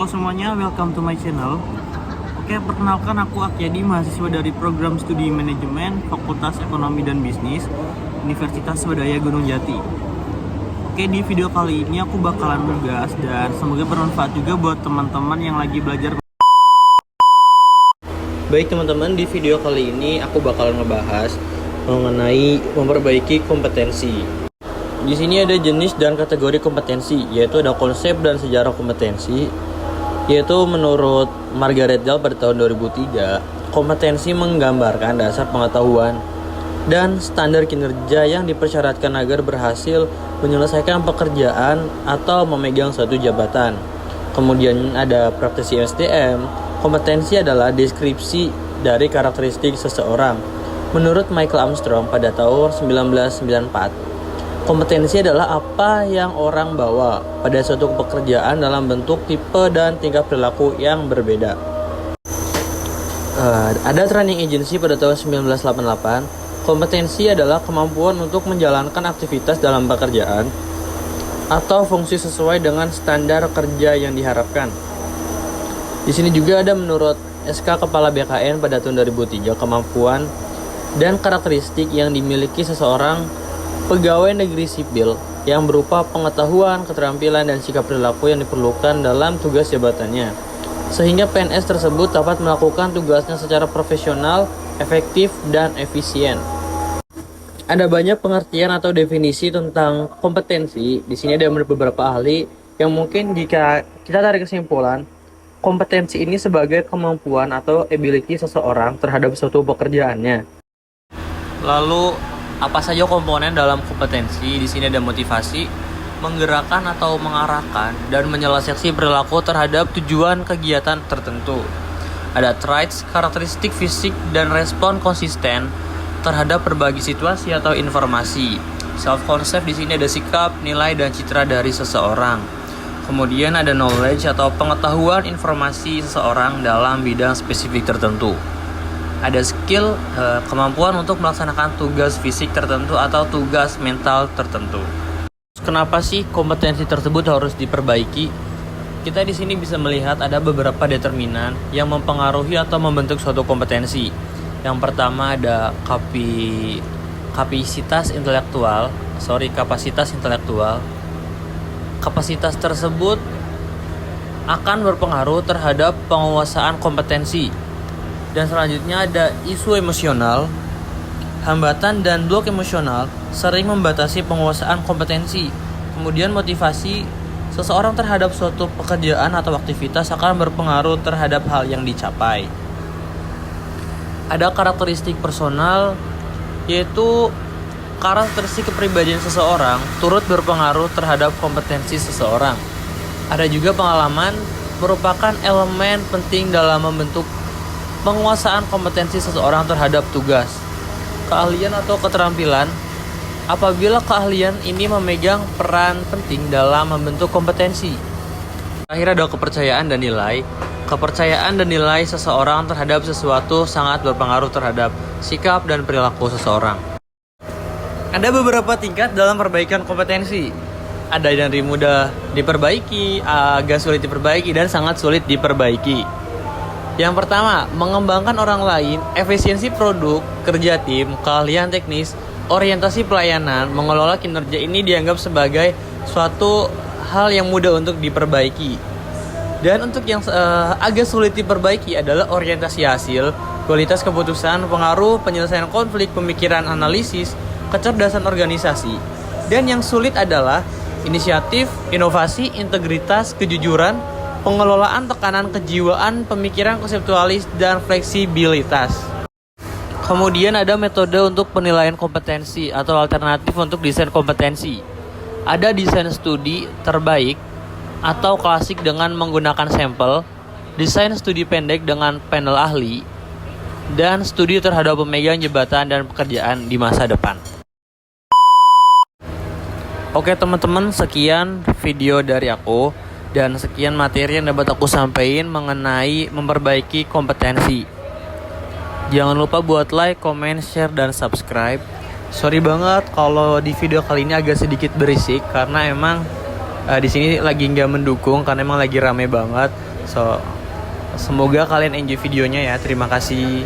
Halo semuanya, welcome to my channel. Oke, perkenalkan aku Akyadi, mahasiswa dari program studi manajemen Fakultas Ekonomi dan Bisnis Universitas Swadaya Gunung Jati. Oke, di video kali ini aku bakalan ngegas dan semoga bermanfaat juga buat teman-teman yang lagi belajar. Baik teman-teman, di video kali ini aku bakalan ngebahas mengenai memperbaiki kompetensi. Di sini ada jenis dan kategori kompetensi, yaitu ada konsep dan sejarah kompetensi. Yaitu menurut Margaret Dall pada tahun 2003, kompetensi menggambarkan dasar pengetahuan dan standar kinerja yang dipersyaratkan agar berhasil menyelesaikan pekerjaan atau memegang suatu jabatan. Kemudian ada praktisi SDM. Kompetensi adalah deskripsi dari karakteristik seseorang. Menurut Michael Armstrong pada tahun 1994, kompetensi adalah apa yang orang bawa pada suatu pekerjaan dalam bentuk, tipe, dan tingkah perilaku yang berbeda. Ada training agency pada tahun 1988. Kompetensi adalah kemampuan untuk menjalankan aktivitas dalam pekerjaan atau fungsi sesuai dengan standar kerja yang diharapkan. Di sini juga ada menurut SK Kepala BKN pada tahun 2003, kemampuan dan karakteristik yang dimiliki seseorang pegawai negeri sipil yang berupa pengetahuan, keterampilan, dan sikap perilaku yang diperlukan dalam tugas jabatannya, sehingga PNS tersebut dapat melakukan tugasnya secara profesional, efektif, dan efisien. Ada banyak pengertian atau definisi tentang kompetensi. Di sini ada beberapa ahli yang mungkin jika kita tarik kesimpulan, kompetensi ini sebagai kemampuan atau ability seseorang terhadap suatu pekerjaannya. Lalu apa saja komponen dalam kompetensi? Di sini ada motivasi, menggerakkan atau mengarahkan, dan menyelesaikan perilaku terhadap tujuan kegiatan tertentu. Ada traits, karakteristik fisik, dan respon konsisten terhadap berbagai situasi atau informasi. Self-concept di sini ada sikap, nilai, dan citra dari seseorang. Kemudian ada knowledge atau pengetahuan informasi seseorang dalam bidang spesifik tertentu. Ada skill, kemampuan untuk melaksanakan tugas fisik tertentu atau tugas mental tertentu. Kenapa sih kompetensi tersebut harus diperbaiki? Kita di sini bisa melihat ada beberapa determinan yang mempengaruhi atau membentuk suatu kompetensi. Yang pertama ada kapasitas intelektual. Kapasitas tersebut akan berpengaruh terhadap penguasaan kompetensi. Dan selanjutnya ada isu emosional. Hambatan dan blok emosional sering membatasi penguasaan kompetensi. Kemudian motivasi seseorang terhadap suatu pekerjaan atau aktivitas akan berpengaruh terhadap hal yang dicapai. Ada karakteristik personal, yaitu karakteristik kepribadian seseorang turut berpengaruh terhadap kompetensi seseorang. Ada juga pengalaman, merupakan elemen penting dalam membentuk penguasaan kompetensi seseorang terhadap tugas. Keahlian atau keterampilan, apabila keahlian ini memegang peran penting dalam membentuk kompetensi. Terakhir ada kepercayaan dan nilai. Kepercayaan dan nilai seseorang terhadap sesuatu sangat berpengaruh terhadap sikap dan perilaku seseorang. Ada beberapa tingkat dalam perbaikan kompetensi. Ada dari mudah diperbaiki, agak sulit diperbaiki, dan sangat sulit diperbaiki. Yang pertama, mengembangkan orang lain, efisiensi produk, kerja tim, keahlian teknis, orientasi pelayanan, mengelola kinerja ini dianggap sebagai suatu hal yang mudah untuk diperbaiki. Dan untuk yang agak sulit diperbaiki adalah orientasi hasil, kualitas keputusan, pengaruh, penyelesaian konflik, pemikiran analisis, kecerdasan organisasi. Dan yang sulit adalah inisiatif, inovasi, integritas, kejujuran, pengelolaan tekanan kejiwaan, pemikiran konseptualis, dan fleksibilitas. Kemudian ada metode untuk penilaian kompetensi atau alternatif untuk desain kompetensi. Ada desain studi terbaik atau klasik dengan menggunakan sampel, desain studi pendek dengan panel ahli, dan studi terhadap pemegang jabatan dan pekerjaan di masa depan. Oke teman-teman, sekian video dari aku. Dan sekian materi yang dapat aku sampaikan mengenai memperbaiki kompetensi. Jangan lupa buat like, comment, share, dan subscribe. Sorry banget kalau di video kali ini agak sedikit berisik karena emang di sini lagi nggak mendukung karena emang lagi rame banget. So, semoga kalian enjoy videonya ya. Terima kasih.